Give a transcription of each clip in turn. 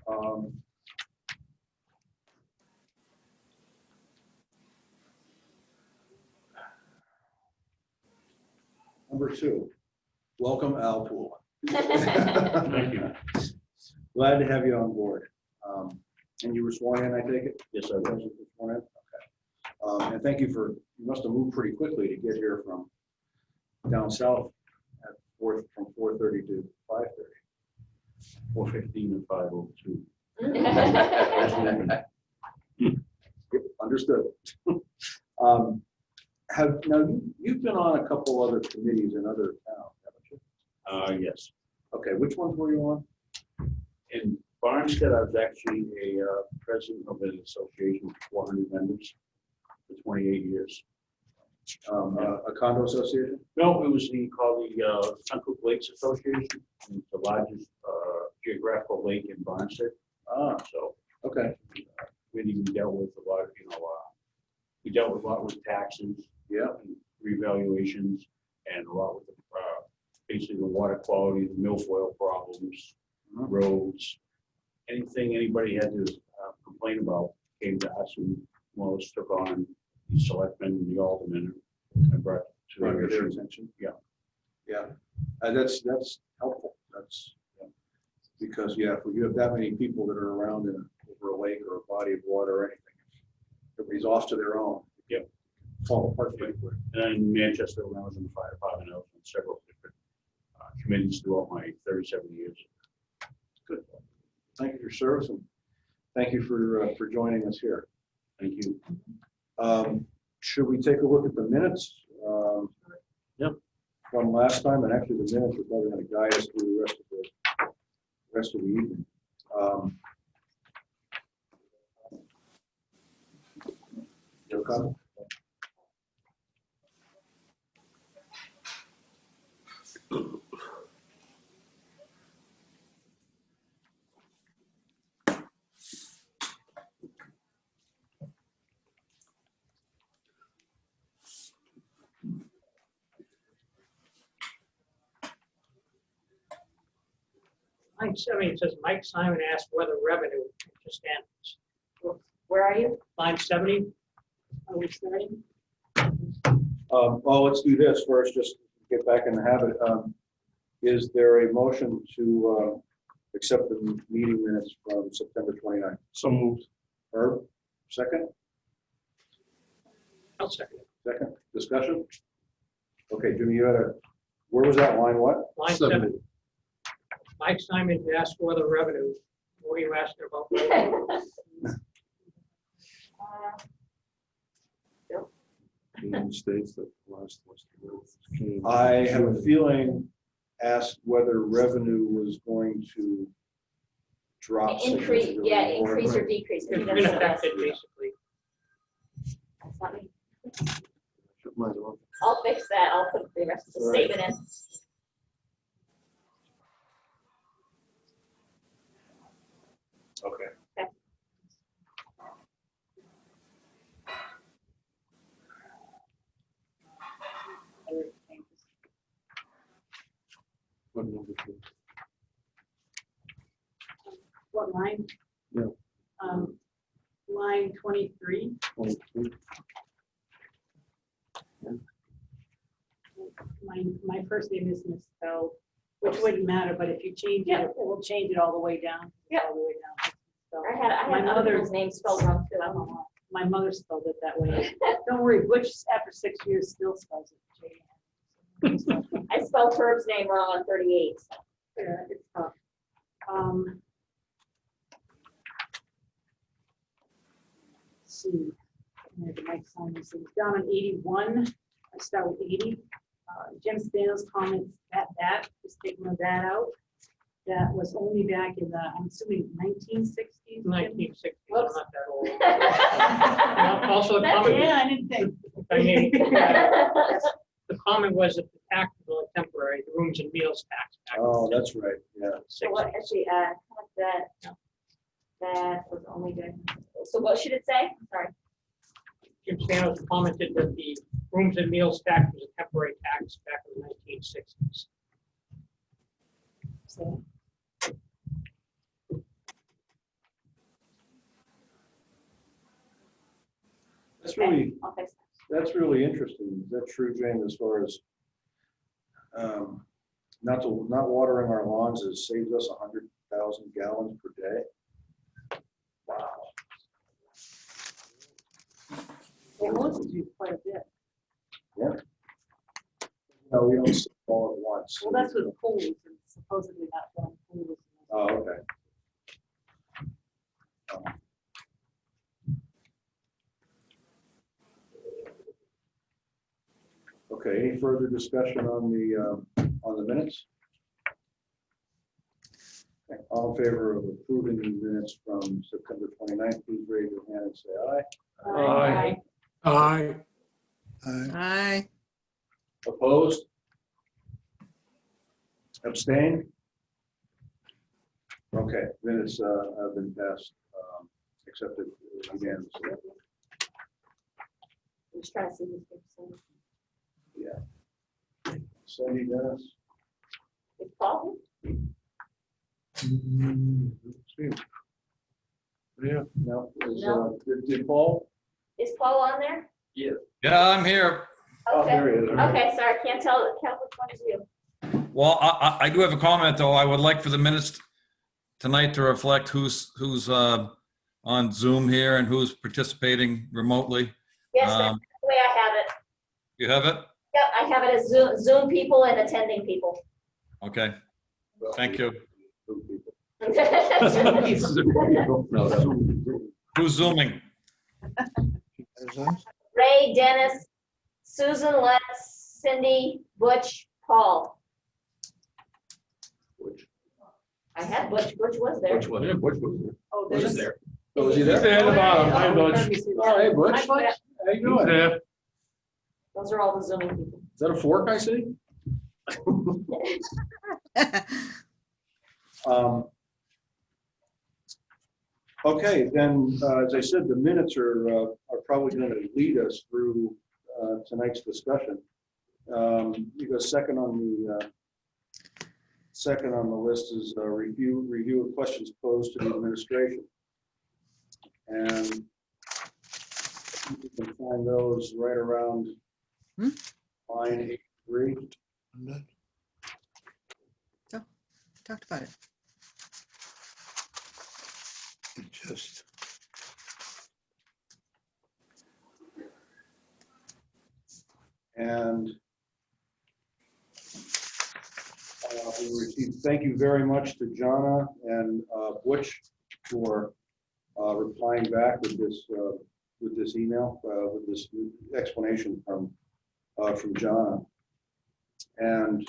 Number 2, welcome Al Poole. Thank you. Glad to have you on board. And you were sworn in, I take it? Yes, I was. Sworn in? Okay. And thank you you must have moved pretty quickly to get here from down south at from 4:30 to 5:30. 4:15 and 5:02. Yep, understood. You've been on a couple other committees in other towns, haven't you? Yes. Okay, which ones were you on? In Barnstead, I was actually a president of an association with 400 members for 28 years. A condo association? No, it was called the Central Lakes Association. It's the largest geographical lake in Barnstead. So Okay. we dealt with a lot, we dealt with a lot with taxes, Yeah. and revaluations, and a lot with basically the water quality, the milfoil problems, roads, anything anybody had to complain about came to us, and most took on the selectmen and the aldermen and brought it to Their attention. Yeah. Yeah. That's helpful. That's because if you have that many people that are around over a lake or a body of water or anything, everybody's off to their own. Yep. Fall apart pretty quick. And in Manchester, when I was in the fire department, I was on several different committees throughout my 37 years. Good. Thank you for your service, and thank you for joining us here. Thank you. Should we take a look at the minutes? Yep. From last time, and actually the minutes are probably going to guide us through the rest of the evening. You have a comment? Line 70, it says Mike Simon asked whether revenue just ends. Where are you? Line 70. Are we starting? Well, let's do this first, just get back in the habit. Is there a motion to accept the meeting minutes from September 29th? So moved. Herb, second? I'll second it. Second, discussion? Okay, Jimmy, where was that line, what? Line 70. Mike Simon asked whether revenue. What are you asking about? Revenue? States that last I have a feeling asked whether revenue was going to drop. Increase, significantly yeah, or- increase or decrease. It's been affected, basically. That's not me. I'll fix that. I'll put the rest of the Right. statement in. Okay. Okay. What number? What line? Yeah. Line 23. 23. My first name is misspelled, which wouldn't matter, but if you change it, it will change it all the way down. Yeah. All the way down. So I had my other mother, people's names spelled wrong too. I don't know. my mother spelled it that way. Don't worry, Butch after 6 years still spells it. I spelled Herb's name wrong on 38. So. Yeah, it's tough. Let's see. Maybe Mike Simon's thing. Down on 81. I start with 80. Jim Stanley's comments just taking that out. That was only back in the, I'm assuming 1960s. 1960. I'm Whoops. not that old. Also, the comment, Yeah, I didn't think. I mean, the comment was that the tax was only temporary, the rooms and meals tax. back in Oh, the that's right, yeah. So what 60s. actually, that was only good. So what should it say? Sorry. Jim Stanley commented that the rooms and meals tax was a temporary tax back in the 1960s. So, That's really, I'll fix that. that's really interesting. Is that true, Jane, as far as not watering our lawns has saved us 100,000 gallons per day? Wow. Well, most of you quite a bit. No, we don't see all at once. Well, that's with pools, and supposedly not done pools. Oh, okay. Okay, any further discussion on the minutes? Okay, all in favor of approving the minutes from September 29th, please raise your hand and say aye. Aye. Aye. Aye. Opposed? Abstain? Okay, minutes have been passed, accepted unanimously. I'm just trying to see who's fixing. Yeah. Cindy, Dennis? It's Paul? Yeah. No. No. Did Paul? Is Paul on there? Yeah, I'm here. Oh, Okay. there he is. Okay, sorry, can't tell which one is you. Well, I do have a comment, though. I would like for the minutes tonight to reflect who's on Zoom here and who's participating remotely. Yes, that's the way I have it. You have it? Yep, I have it as Zoom people and attending people. Okay, thank you. Who's Zooming? Ray, Dennis, Susan, Letts, Cindy, Butch, Paul. I had Butch. Butch was there. Which one? Which one? Oh, Was there's. it there? Oh, was he He's there at the bottom. Hi, Butch. Let me see that. Oh, hey, Butch. Hi, Butch. How you He's doing? there. Those are all the Zooming people. Is that a fork I see? Okay, then, as I said, the minutes are probably going to lead us through tonight's discussion. Because second on the list is review of questions posed to the administration. And you can find those right around line 83. Talked about it. Just. And we received, thank you very much to Jonna and Butch for replying back with this email, with this explanation from Jonna. And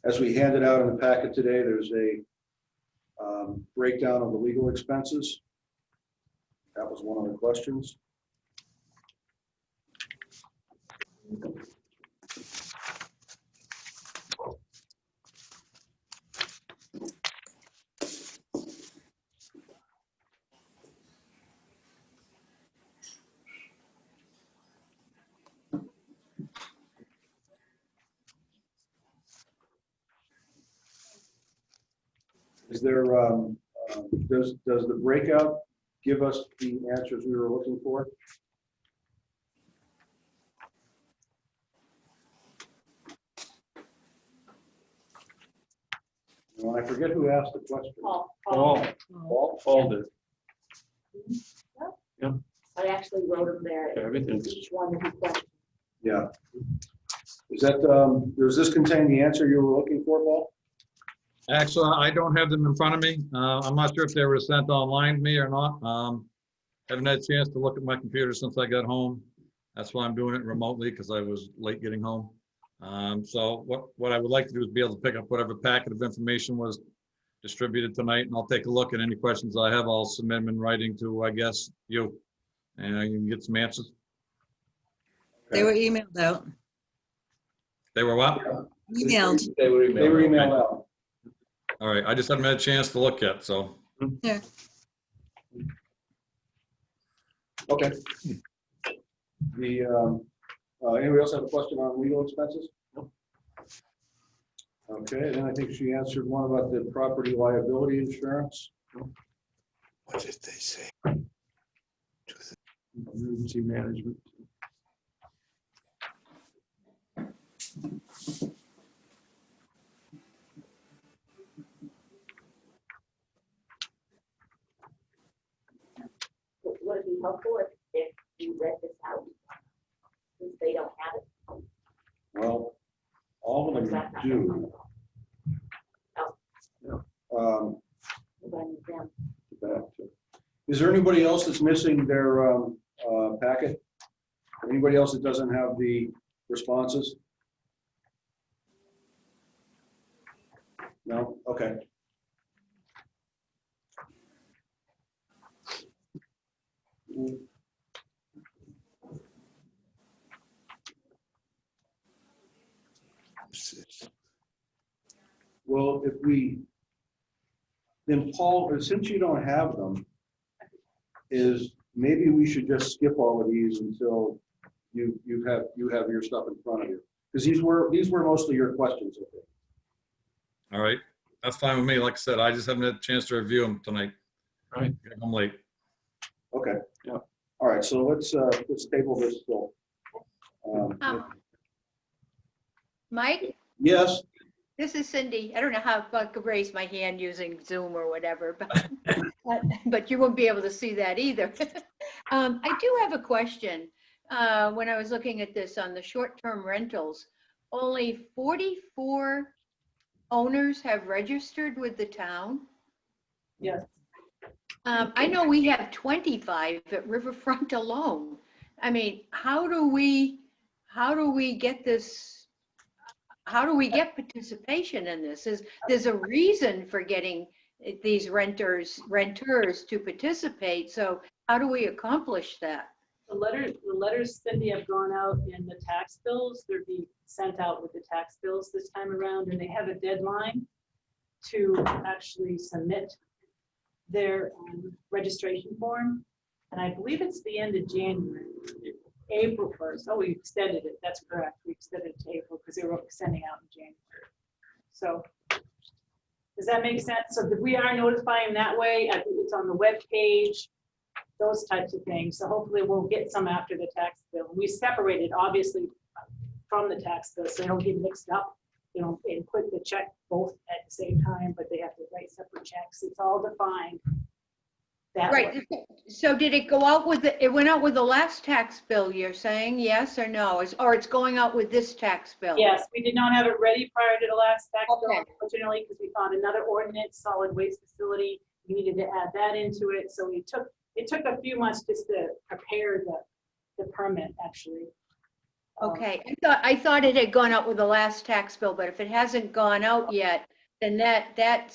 as we handed out in the packet today, there's a breakdown of the legal expenses. That was one of the questions. Is there, does the breakout give us the answers we were looking for? Well, I forget who asked the question. Paul. Paul did. I actually wrote them there. Everything. Each one of the questions. Yeah. Is that, does this contain the answer you were looking for, Paul? Actually, I don't have them in front of me. I'm not sure if they were sent online to me or not. Haven't had a chance to look at my computer since I got home. That's why I'm doing it remotely, because I was late getting home. So what I would like to do is be able to pick up whatever packet of information was distributed tonight, and I'll take a look at any questions I have. I'll submit them in writing to, I guess, you, and you can get some answers. They were emailed out. They were what? Emailed. They were They were emailed out. All right, I just haven't had a chance to look yet, so. Yeah. Okay. Anybody else have a question on legal expenses? No. Okay, then I think she answered one about the property liability insurance. What did they say? Emergency management. Would it be helpful if you read this out? Since they don't have it. Well, all Or of is them that not do. But I need them. Is there anybody else that's missing their packet? Anybody else that doesn't have the responses? No? Okay. Well, then Paul, since you don't have them, maybe we should just skip all of these until you have your stuff in front of you. Because these were mostly your questions, I think. All right, that's fine with me. Like I said, I just haven't had a chance to review them tonight. Right. I'm late. Okay. Yeah. All right, so let's table this still. Mike, Yes, this is Cindy. I don't know how I could raise my hand using Zoom or whatever, but you won't be able to see that either. I do have a question. When I was looking at this on the short-term rentals, only 44 owners have registered with the town. Yes. I know we have 25 at Riverfront alone. I mean, how do we get this? How do we get participation in this? There's a reason for getting these renters to participate. So how do we accomplish that? The letters, Cindy, have gone out in the tax bills. They're being sent out with the tax bills this time around, and they have a deadline to actually submit their registration form. And I believe it's the end of January, April 1st. Oh, we extended it. That's correct. We extended it to April because they were sending out in January. So does that make sense? So we are notifying that way. I think it's on the web page, those types of things. So hopefully we'll get some after the tax bill. We separated obviously from the tax bill, so they don't get mixed up, you know, and put the check both at the same time, but they have to write separate checks. It's all defined that way. Right. So did it go out with it went out with the last tax bill, you're saying, yes or no? Or it's going out with this tax bill? Yes, we did not have it ready prior to the last tax bill, Okay. unfortunately, because we found another ordinance, solid waste facility. We needed to add that into it. So it took a few months just to prepare the permit, actually. Okay, I thought it had gone out with the last tax bill, but if it hasn't gone out yet, then that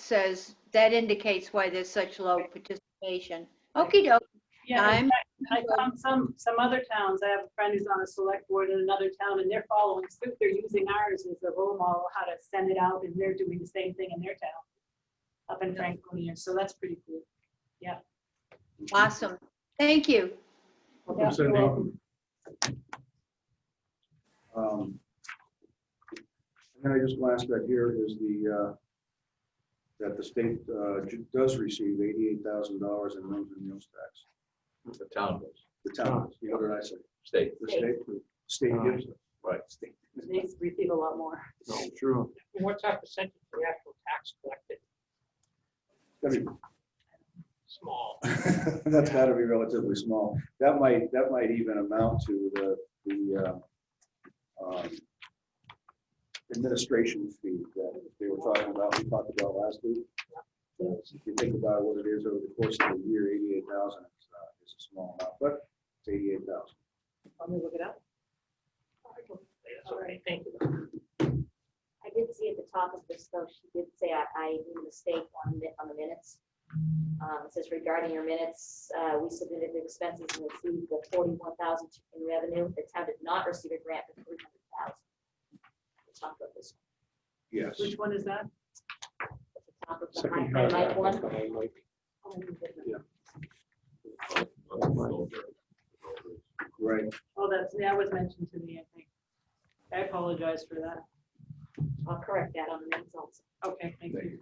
indicates why there's such low participation. Okey doke. Yeah, in fact, I found some other towns. I have a friend who's on a select board in another town, and they're following suit. They're using ours as a role model, how to send it out, and they're doing the same thing in their town up in Franconia. So that's pretty cool. Yeah. Awesome. Thank you. Yeah, you're Cindy. welcome. and then I just glanced at here is that the state does receive $88,000 in rooms and meals tax. The town does. The town, what did I say? State. The state gives it. Right. State. They receive a lot more. No, true. And what's our percentage for the actual tax collected? Gotta be- Small. That's got to be relatively small. That might even amount to the administration fee that they were talking about. We talked about last week. If you think about what it is over the course of the year, 88,000 is a small amount, but it's 88,000. Let me look it up. All right, thank you. I did see at the top of this, though, she did say I made a mistake on the minutes. It says regarding your minutes, we submitted the expenses and received the 41,000 in revenue. The town did not receive a grant for 300,000. We'll talk about this Yes. Which one is that? at the top of the Second highlight paragraph. one. behind Mike. Right. Oh, that was mentioned to me, I think. I apologize for that. I'll correct that on the minutes also. Okay, thank you.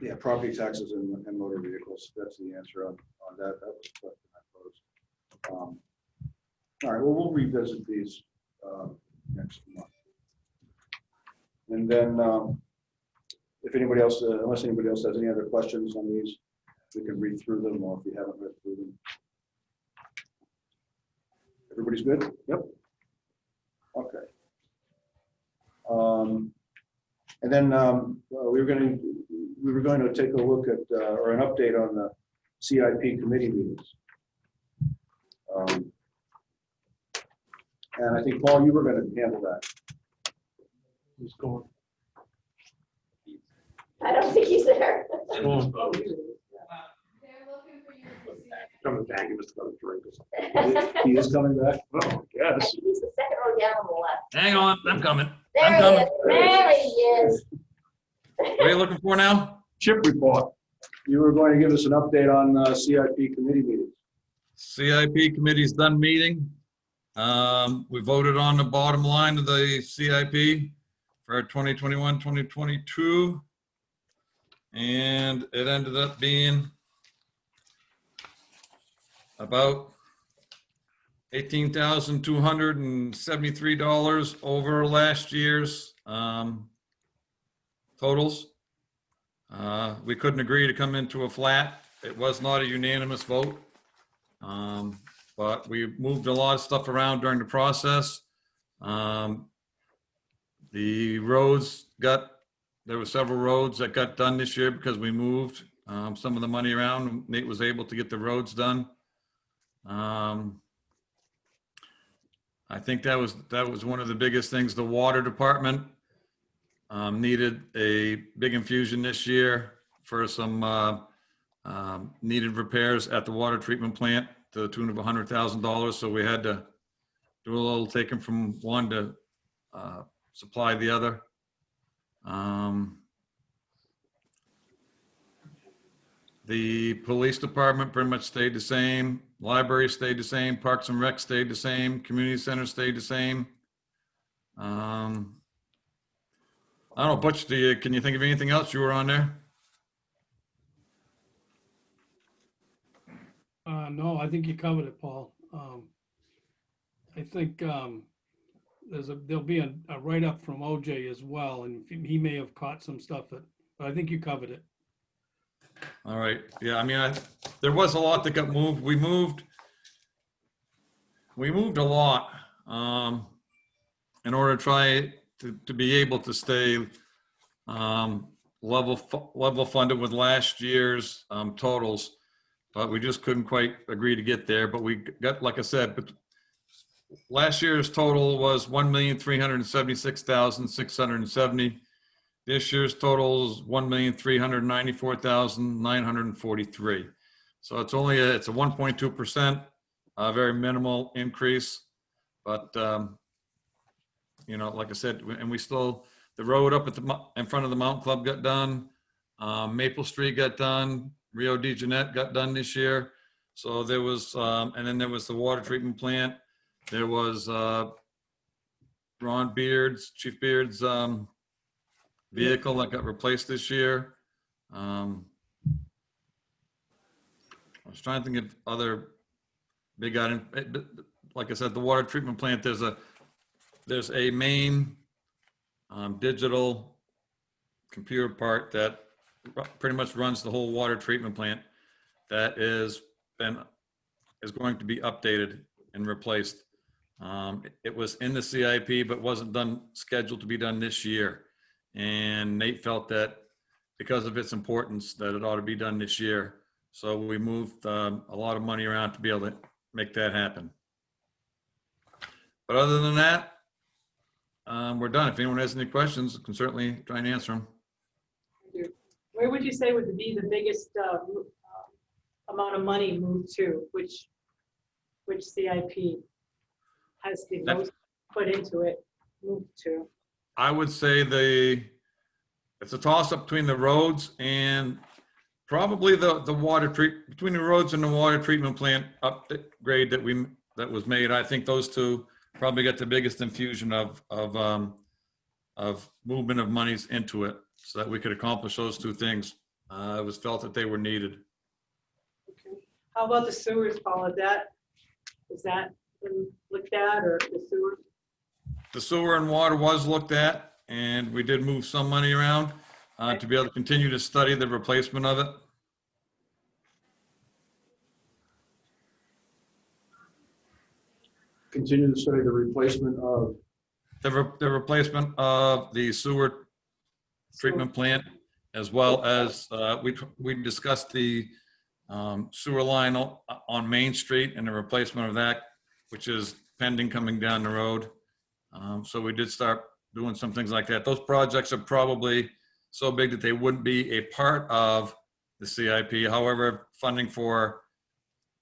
Yeah. property taxes and motor vehicles. That's the answer on that. That was the question I posed. All right, well, we'll revisit these next month. And then if anybody else, unless anybody else has any other questions on these, we can read through them, or if you haven't read through them. Everybody's good? Yep. Okay. And then we were going to take a look at or an update on the CIP committee meetings. And I think, Paul, you were going to handle that. He's going. I don't think he's there. Going. Oh, Coming back, he was going to drink or something. He is coming back. Oh, yes. He's the second row down on the left. Hang on, I'm coming. There I'm he coming. is. There he is. What are you looking for now? Chip report. You were going to give us an update on CIP committee meetings. CIP committee's done meeting. We voted on the bottom line of the CIP for 2021, 2022. And it ended up being about $18,273 over last year's totals. We couldn't agree to come into a flat. It was not a unanimous vote. But we moved a lot of stuff around during the process. The roads there were several roads that got done this year because we moved some of the money around. Nate was able to get the roads done. I think that was one of the biggest things. The water department needed a big infusion this year for some needed repairs at the water treatment plant to the tune of $100,000. So we had to do a little taking from one to supply the other. The police department pretty much stayed the same. Library stayed the same. Parks and Rec stayed the same. Community center stayed the same. I don't know, Butch, can you think of anything else? You were on there? No, I think you covered it, Paul. I think there'll be a write-up from OJ as well, and he may have caught some stuff, but I think you covered it. All right. Yeah, I mean, there was a lot that got moved. We moved a lot in order to try to be able to stay level funded with last year's totals, but we just couldn't quite agree to get there. But we got, like I said, but last year's total was $1,376,670. This year's total is $1,394,943. So it's a 1.2%, a very minimal increase. But you know, like I said, and we still, the road up at in front of the Mountain Club got done. Maple Street got done. Rio de Janeiro got done this year. So there was, and then there was the water treatment plant. There was Chief Beard's vehicle that got replaced this year. I was trying to think of other big items. Like I said, the water treatment plant, there's a main digital computer part that pretty much runs the whole water treatment plant that is going to be updated and replaced. It was in the CIP, but wasn't scheduled to be done this year. And Nate felt that because of its importance that it ought to be done this year. So we moved a lot of money around to be able to make that happen. But other than that, we're done. If anyone has any questions, I can certainly try and answer them. Where would you say would be the biggest amount of money moved to? Which CIP has the most put into it, moved to? I would say it's a toss up between the roads and probably the water between the roads and the water treatment plant upgrade that was made. I think those two probably got the biggest infusion of movement of monies into it so that we could accomplish those two things it was felt that they were needed. Okay. How about the sewers, Paul? Is that been looked at, or the sewer? The sewer and water was looked at, and we did move some money around to be able to continue to study the replacement of it. Continue to study the replacement of, The replacement of the sewer treatment plant, as well as we discussed the sewer line on Main Street and the replacement of that, which is pending coming down the road. So we did start doing some things like that. Those projects are probably so big that they wouldn't be a part of the CIP. However, funding for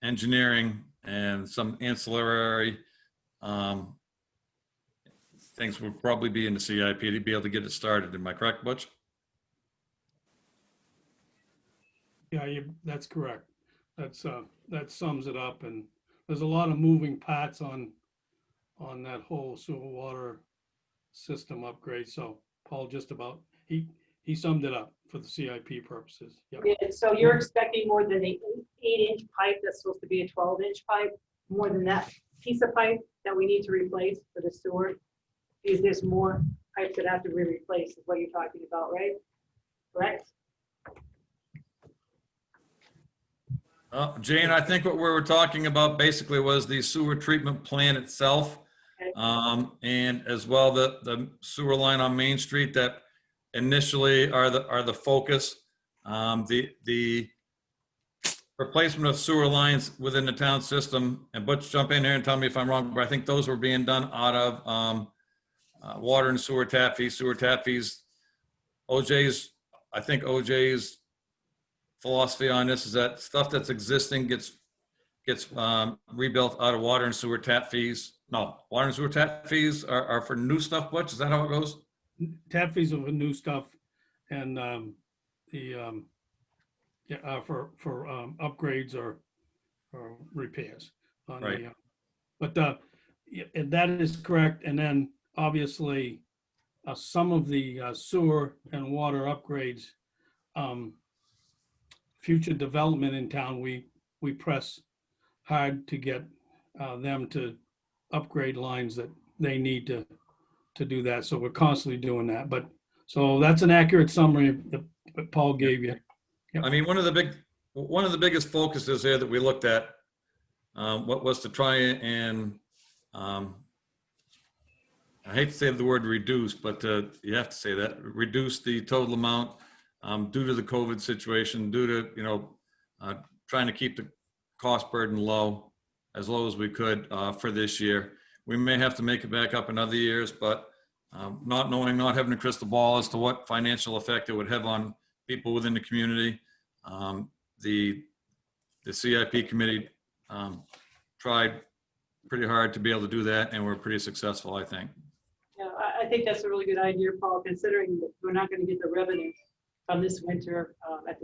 engineering and some ancillary things would probably be in the CIP to be able to get it started. Am I correct, Butch? Yeah, that's correct. That sums it up, and there's a lot of moving parts on that whole sewer water system upgrade. So Paul just about, he summed it up for the CIP purposes. Yep. Yeah, so you're expecting more than the 8-inch pipe that's supposed to be a 12-inch pipe, more than that piece of pipe that we need to replace for the sewer? Because there's more pipes that have to be replaced, is what you're talking about, right? Correct? Jane, I think what we were talking about basically was the sewer treatment plant itself. Okay. And as well, the sewer line on Main Street that initially are the focus. The replacement of sewer lines within the town system, and Butch, jump in here and tell me if I'm wrong, but I think those were being done out of water and sewer tap fees. I think OJ's philosophy on this is that stuff that's existing gets rebuilt out of water and sewer tap fees. No, water and sewer tap fees are for new stuff, Butch? Is that how it goes? Tap fees are for new stuff, and for upgrades or repairs. Right. And that is correct. And then obviously some of the sewer and water upgrades, future development in town, we press hard to get them to upgrade lines that they need to do that. So we're constantly doing that. But so that's an accurate summary that Paul gave you. Yep. I mean, one of the biggest focuses here that we looked at what was to try and I hate to say the word reduce, but you have to say that, reduce the total amount due to the COVID situation, due to, trying to keep the cost burden low as we could for this year. We may have to make it back up in other years, but not having a crystal ball as to what financial effect it would have on people within the community. The CIP committee tried pretty hard to be able to do that, and we're pretty successful, I think. Yeah, I think that's a really good idea, Paul, considering that we're not going to get the revenue from this winter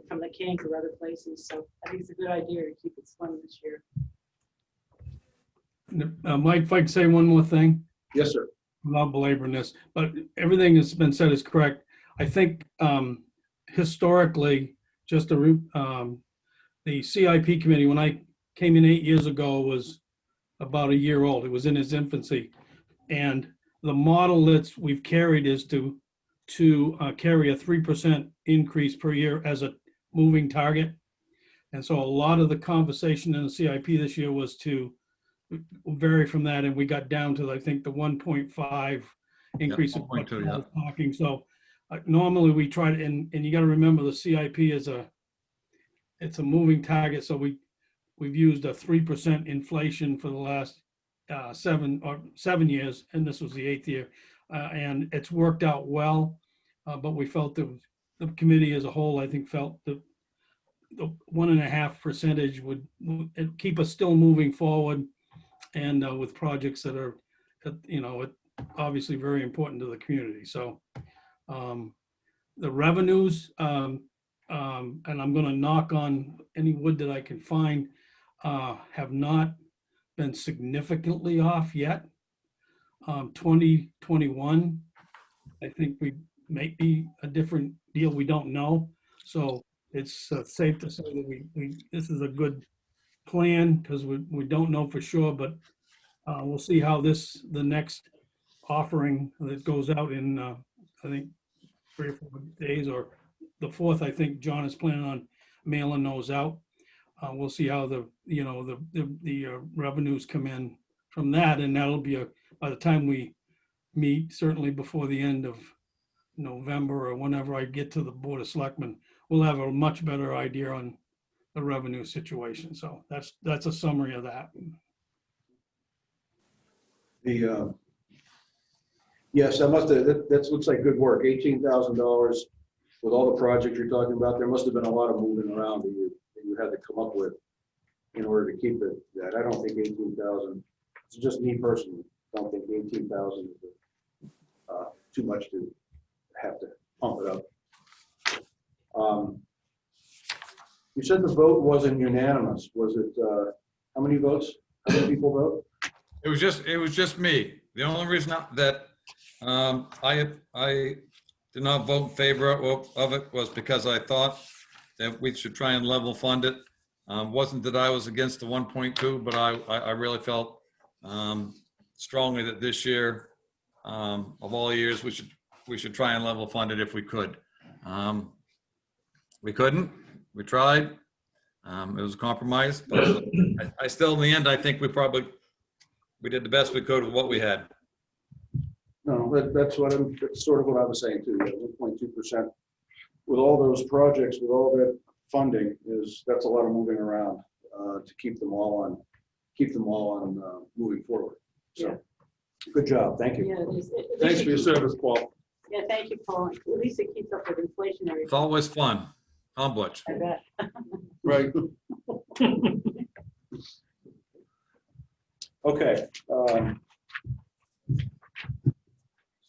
from the Kank or other places. So I think it's a good idea to keep it slim this year. Mike, if I could say one more thing. yes, sir. I'm not belaboring this, but everything that's been said is correct. I think historically, just the CIP committee, when I came in 8 years ago, was about a year old. It was in its infancy. And the model that we've carried is to carry a 3% increase per year as a moving target. And so a lot of the conversation in the CIP this year was to vary from that, and we got down to, I think, the 1.5 increase. Yeah, 1.2, yeah. Talking. So normally we try to, and you got to remember the CIP is it's a moving target. So we've used a 3% inflation for the last 7 years, and this was the 8th year, and it's worked out well. But we felt that the committee as a whole, I think, felt the 1.5% would keep us still moving forward, and with projects that are, obviously very important to the community. So the revenues, and I'm going to knock on any wood that I can find, have not been significantly off yet. 2021, I think we may be a different deal. We don't know. So it's safe to say that this is a good plan because we don't know for sure, but we'll see how the next offering that goes out in, I think, 3 or 4 days, or the 4th, I think John is planning on mailing those out. We'll see how the revenues come in from that, and that'll be by the time we meet, certainly before the end of November or whenever I get to the Board of Selectmen, we'll have a much better idea on the revenue situation. So that's a summary of that. Yes, that looks like good work. $18,000 with all the projects you're talking about. There must have been a lot of moving around that you had to come up with in order to keep it that. I don't think 18,000, it's just me personally, don't think 18,000 is too much to have to pump it up. You said the vote wasn't unanimous. Was it, how many votes? How many people vote? It was just me. The only reason that I did not vote in favor of it was because I thought that we should try and level fund it. Wasn't that I was against the 1.2, but I really felt strongly that this year, of all years, we should try and level fund it if we could. We couldn't. We tried. It was a compromise, but I still, in the end, I think we did the best we could with what we had. No, that's sort of what I was saying too. 1.2% with all those projects, with all that funding, that's a lot of moving around to keep them all on moving forward. So, good job. Thank you. Yeah, Thanks for your service, Paul. Yeah, thank you, Paul. At least it keeps up with inflationary. It's always fun. Huh, Butch? I bet. Right. Okay.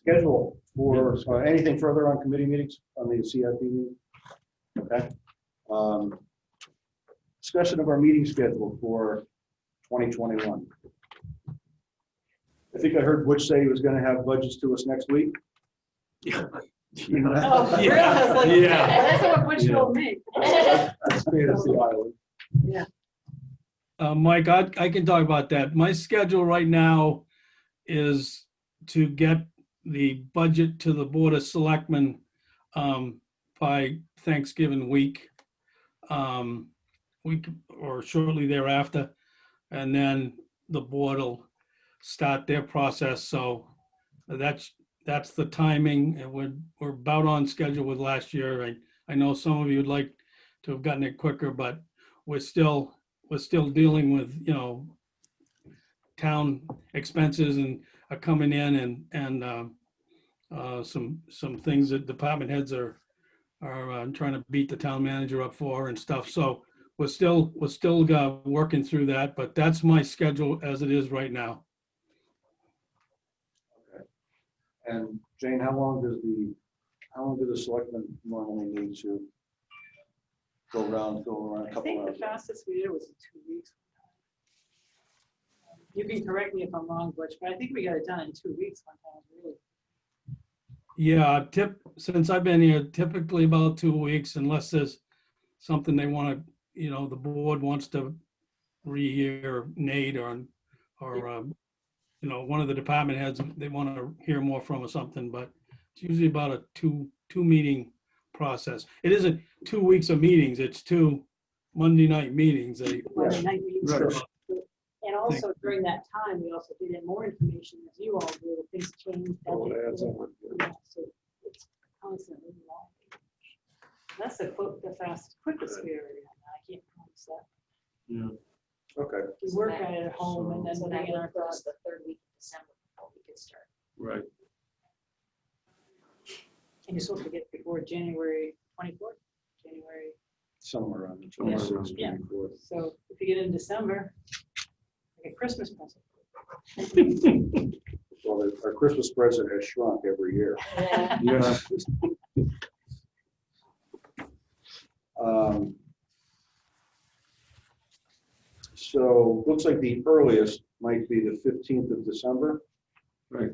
Schedule for anything further on committee meetings on the CIP meeting? Okay. Discussion of our meeting schedule for 2021. I think I heard Butch say he was going to have budgets to us next week. Oh, really? That's what Butch told me. That's Fantasy Island. Yeah. Mike, I can talk about that. My schedule right now is to get the budget to the Board of Selectmen by Thanksgiving week, or shortly thereafter, and then the board will start their process. So that's the timing, and we're about on schedule with last year. I know some of you would like to have gotten it quicker, but we're still dealing with, town expenses and are coming in, and some things that department heads are trying to beat the town manager up for and stuff. So we're still working through that, but that's my schedule as it is right now. Okay. And Jane, how long do the selectmen normally need to go around a I couple think the hours? fastest we did was 2 weeks. You can correct me if I'm wrong, Butch, but I think we got it done in 2 weeks sometimes, really. Yeah, since I've been here, typically about 2 weeks, unless there's something they want to, the board wants to rehear Nate or one of the department heads, they want to hear more from or something, but it's usually about a two meeting process. It isn't 2 weeks of meetings, it's 2 Monday night meetings. Monday night meetings. Right. And also during that time, we also did in more information as you all do, if things change. Oh, it adds up. Yeah, so it's constantly long. That's the quickest we ever done. I can't promise that. Okay. We work on it at home and then So we that get our would put us thoughts. the third week of December before we could start. Right. And you're supposed to get before January 24th, January. Somewhere around the Yeah. 26th, Yeah. 24th. So if you get in December, like a Christmas present. Well, our Christmas present has shrunk every year. Yeah. Yeah. So looks like the earliest might be the 15th of December. Right.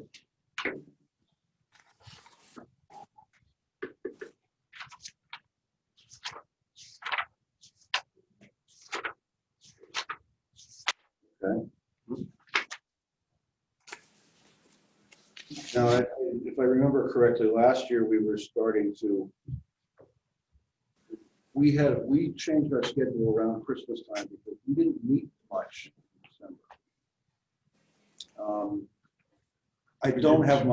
Now, if I remember correctly, last year we were starting to, we changed our schedule around Christmas time because we didn't meet much in December. I don't have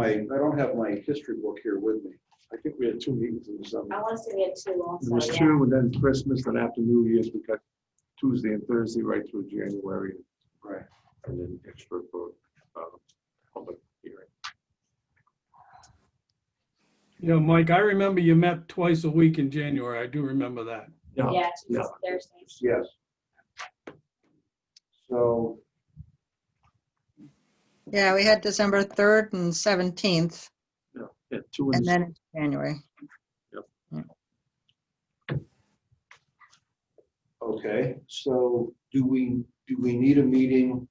my history book here with me. I think we had 2 meetings in December. I want to say we had 2 also. There was yeah. 2, and then Christmas, then after New Year's, we got Tuesday and Thursday right through January, Right. and then extra for public hearing. You know, Mike, I remember you met twice a week in January. I do remember that. Yeah, yeah. Tuesdays, Thursdays. Yes. So, Yeah, we had December 3rd and 17th, Yeah, 2 in and then it's January. okay, so do we need a meeting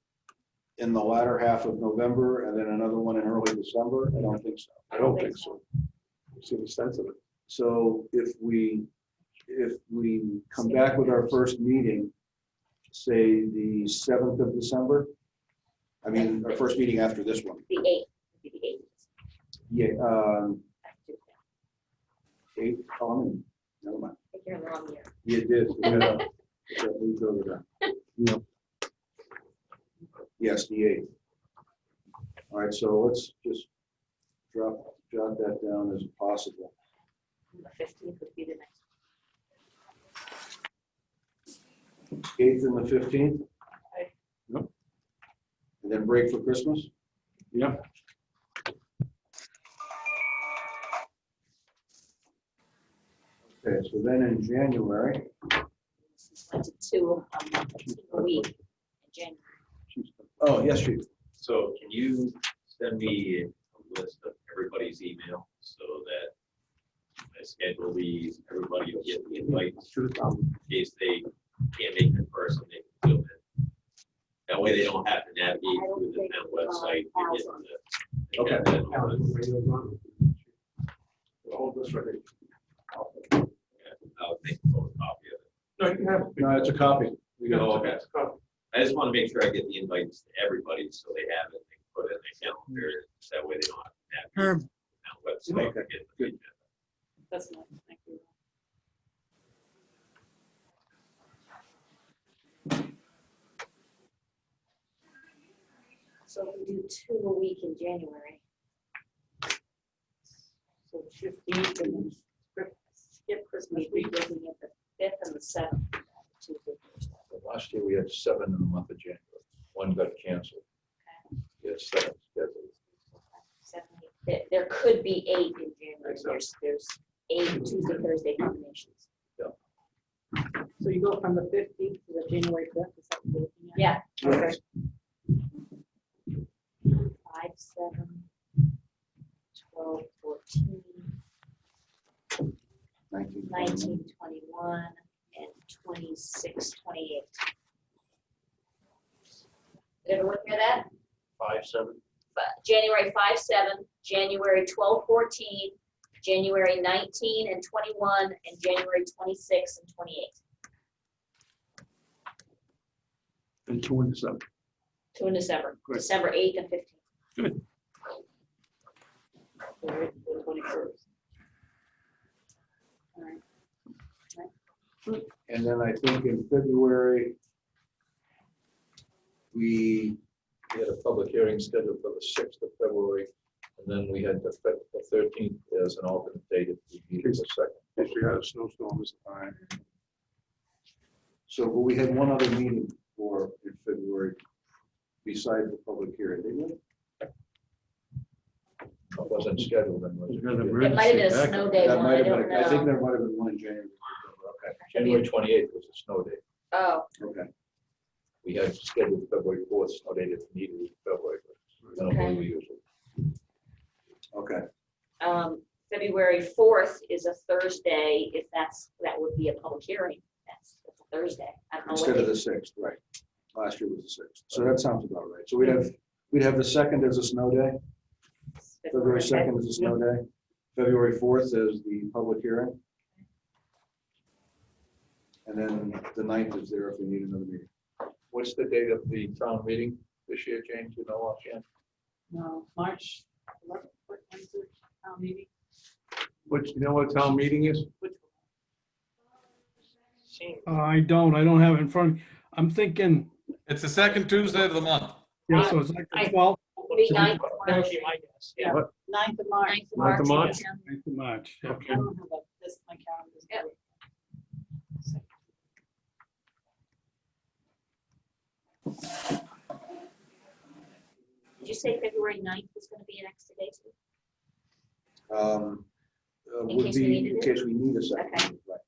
in the latter half of November and then another one in early December? I don't think so. I don't think so. See the sense of it. So if we come back with our first meeting, say the 7th of December, I mean, our first meeting after this one. The 8th, would be the 8th. Yeah, 8, never mind. I think you're in the wrong year. You did. Moved over there. Yep. Yes, the 8th. All right, so let's just jot that down as possible. The 15th would be the next. 8th and the 15th? Okay. Yep. And then break for Christmas? Yep. Okay, so then in January, Went to 2 a week in January. oh, yes, Chief. So can you send me a list of everybody's email so that I schedule these, everybody will get the invites in case they can't make it in person, they can do it. That way they don't have to navigate through the town website. to get to Okay. Hold this right here. I'll take a photocopy of it. No, you can have. No, it's a copy. We got Oh, it. okay. I just want to make sure I get the invites to everybody so they have it, they can put it in their calendar, so that way they don't have to Herb. navigate the town website to get the agenda. That's nice, thank you. So we do 2 a week in January. So 15th and then skip Christmas We'd be week. looking at the 5th and the 7th. Tuesday, Thursday. Last year, we had 7 in the month of January. 1 got canceled. We had 7 scheduled. 7, 8. There could be 8 in January. There's 8 Tuesday, Thursday combinations. So you go from the 15th to the January 5th, is that what you're looking at? Yeah. Yes. 5, 7, 12, 14, 19, 21, and 26, 28. Did everyone hear that? 5/7. January 5, 7, January 12, 14, January 19 and 21, and January 26 and 28. And 2 in December. 2 in December, Great. December 8th and 15th. Good. The 21st. All right. And then I think in February, we We had a public hearing scheduled for the 6th of February, and then we had the 13th as an alternate date if we needed a second. If we had a snowstorm, it's fine. So we had one other meeting for in February besides the public hearing, didn't we? It wasn't scheduled then, was We it? got an It might have been a emergency snow backup. day That one, might I have don't been, I think know. there might have been one in January. Okay, January 28th was a snow day. Oh, okay. We had scheduled February 4th snow day if needed in February, but I don't believe we usually. Okay, February 4th is a Thursday, if that would be a public hearing. That's a Thursday. I don't know what instead of they- the 6th, right. Last year was the 6th. So that sounds about right. So we'd have the 2nd as a snow day, February 2nd is a snow day, February 4th is the public hearing. And then the 9th is there if we need another meeting. What's the date of the town meeting this year, James? You know offhand? No, March 11th. when's the town meeting? Which, you know what town meeting is? Same. I don't have it in front of me. I'm thinking, It's the second Tuesday of the month. yeah, so it's like the I- 12th Maybe ninth. That would be my guess, yeah. 9th of March. 9th of March? of March. Yeah. I don't have this, my calendar's. Yep. Did you say February 9th is gonna be an extra day too? In Would case we be, needed in it? case we need a second. Okay. Right.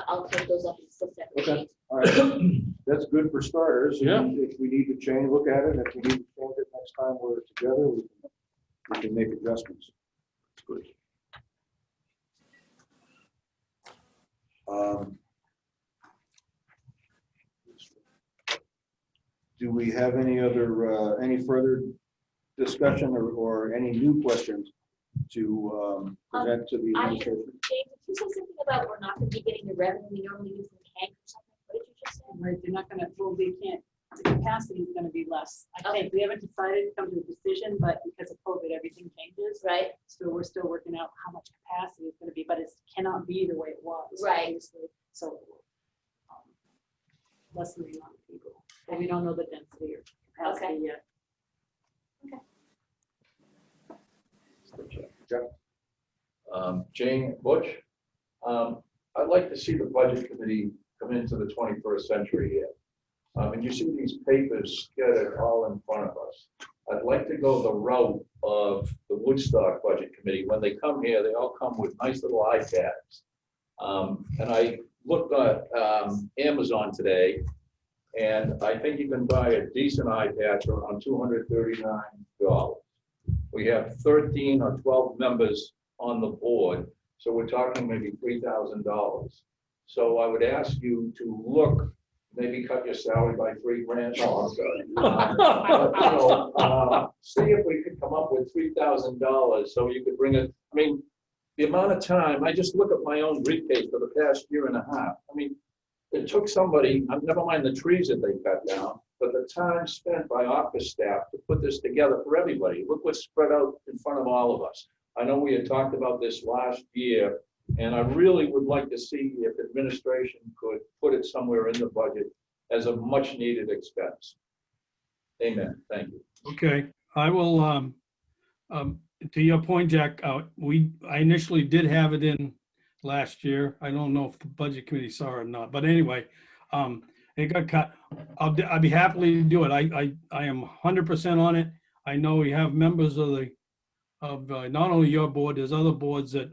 I'll take those up and still separate. Okay. dates. All right, that's good for starters. Yeah. If we need to change, look at it. If we need to change it next time we're together, we can make adjustments. It's good. Do we have any other, any further discussion or any new questions to present to the administration? James, did you say something about we're not gonna be getting the revenue we normally do from CAG or something? What did you just say? Right, they're not gonna, well, they can't, the capacity is gonna be less. I think, we haven't decided to come to a decision, but because of COVID, everything changes. Right, So we're still working out how much capacity it's gonna be, but it cannot be the way it was. Right. Obviously. So, less than the amount of people, but we don't know the density or capacity yet. Jane Butch, I'd like to see the budget committee come into the 21st century here. And you see these papers scattered all in front of us. I'd like to go the route of the Woodstock Budget Committee. When they come here, they all come with nice little iPads. And I looked at Amazon today, and I think you can buy a decent iPad for around $239. We have 13 or 12 members on the board, so we're talking maybe $3,000. So I would ask you to look, maybe cut your salary by $3,000. No, I'm sorry. But, you know, see if we could come up with $3,000 so you could bring it. I mean, the amount of time, I just look at my own briefcase for the past year and a half. I mean, it took somebody, never mind the trees that they cut down, but the time spent by office staff to put this together for everybody. Look what's spread out in front of all of us. I know we had talked about this last year, and I really would like to see if administration could put it somewhere in the budget as a much needed expense. Amen. Thank you. Okay, I will, to your point, Jack, I initially did have it in last year. I don't know if the budget committee saw it or not, but anyway, it got cut. I'd be happily to do it. I am 100% on it. I know we have members of not only your board, there's other boards that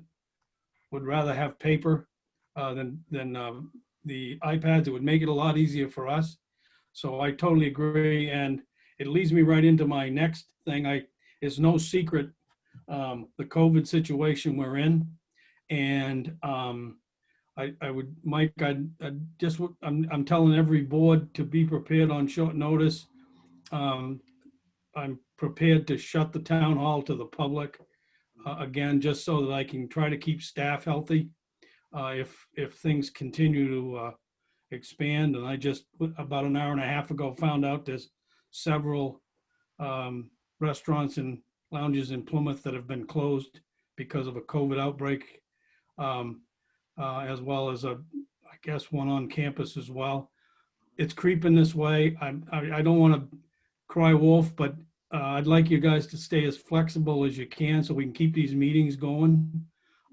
would rather have paper than the iPads. It would make it a lot easier for us. So I totally agree. And it leads me right into my next thing. It's no secret the COVID situation we're in. And I would, Mike, I'm telling every board to be prepared on short notice. I'm prepared to shut the town hall to the public again, just so that I can try to keep staff healthy if things continue to expand. And I just, about an hour and a half ago, found out there's several restaurants and lounges in Plymouth that have been closed because of a COVID outbreak, as well as I guess one on campus as well. It's creeping this way. I don't want to cry wolf, but I'd like you guys to stay as flexible as you can so we can keep these meetings going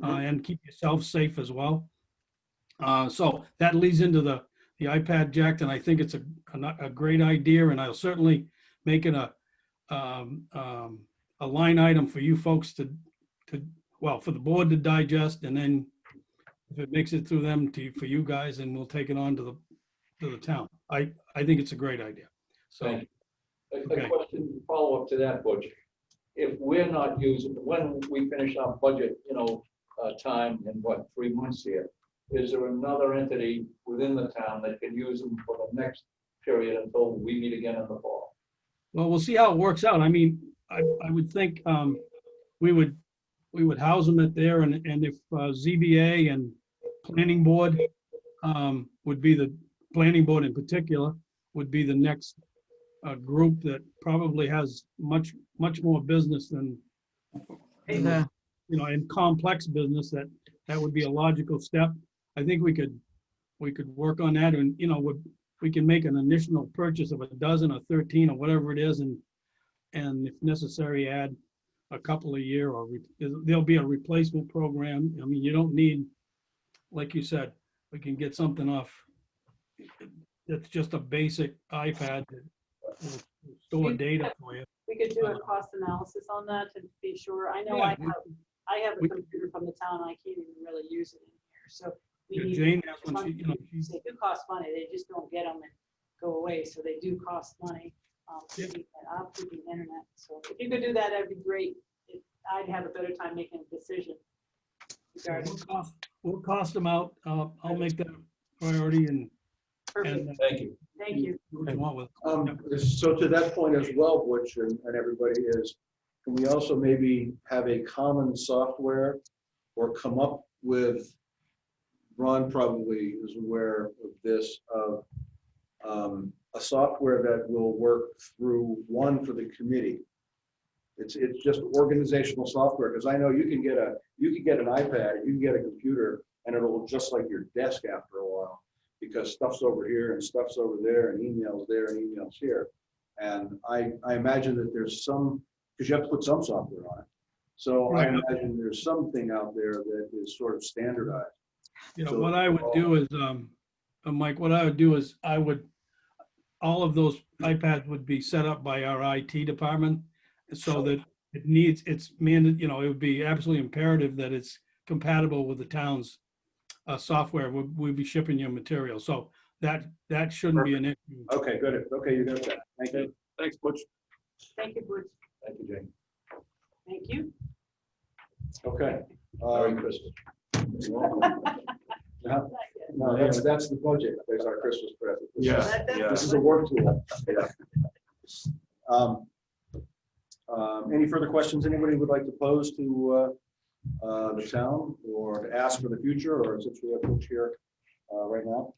and keep yourself safe as well. So that leads into the iPad, Jack, and I think it's a great idea, and I'll certainly make it a line item for you folks for the board to digest, and then if it makes it through them for you guys, and we'll take it on to the town. I think it's a great idea. So. Thank you. A Okay. question, follow up to that, Butch. If we're not using, when we finish our budget, time in 3 months here, is there another entity within the town that can use them for the next period until we meet again in the fall? Well, we'll see how it works out. I mean, I would think we would house them at there, and if ZBA and planning board would be the planning board in particular, would be the next group that probably has much more business than, Yeah. in complex business, that would be a logical step. I think we could work on that and, we can make an initial purchase of a dozen or 13 or whatever it is, and if necessary, add a couple a year, or there'll be a replacement program. I mean, you don't need, like you said, we can get something off. It's just a basic iPad that will store data for you. We could do a cost analysis on that to be sure. I know Yeah, I have a computer from the town, and I can't even really use it in here, so. we Yeah, need Jane has one, money. she's, They do cost money, they just don't get them and go away, so they do cost money. Yeah. I'll keep the internet, so if you could do that, that'd be great. I'd have a better time making a decision regarding. we'll cost them out. I'll make that a priority and Perfect, Thank you. thank you. do what you want with it. So to that point as well, Butch and everybody is, can we also maybe have a common software or come up with, Ron probably is aware of this, of a software that will work through one for the committee. It's just organizational software, because I know you can get an iPad, you can get a computer, and it'll look just like your desk after a while, because stuff's over here and stuff's over there and emails there and emails here. And I imagine that there's some, because you have to put some software on it. So I imagine there's something out there that is sort of standardized. So- What I would do is, Mike, what I would do is all of those iPads would be set up by our IT department, so that it's it would be absolutely imperative that it's compatible with the town's software. We'll be shipping you material, so that shouldn't be an issue. Okay, good. Okay, you got that. Thank you. Thanks, Butch. Thank you, Bruce. Thank you, Jane. Thank you. Okay. Merry Christmas. No, that's the budget. There's our Christmas present. Yeah. This is a work tool. Any further questions anybody would like to pose to the town, or to ask for the future, or since we have Butch here right now?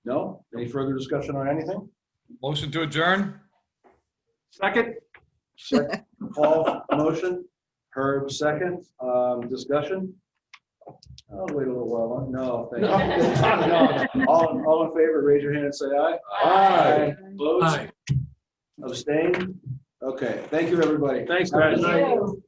No? Any further discussion on anything? Motion to adjourn? Second? Second, Paul, motion. Herb, second. Discussion? I'll wait a little while. No, thank you. All in favor, raise your hand and say aye. Aye. Opposed? Abstain? Okay, thank you, everybody. Thanks, guys. Thank you.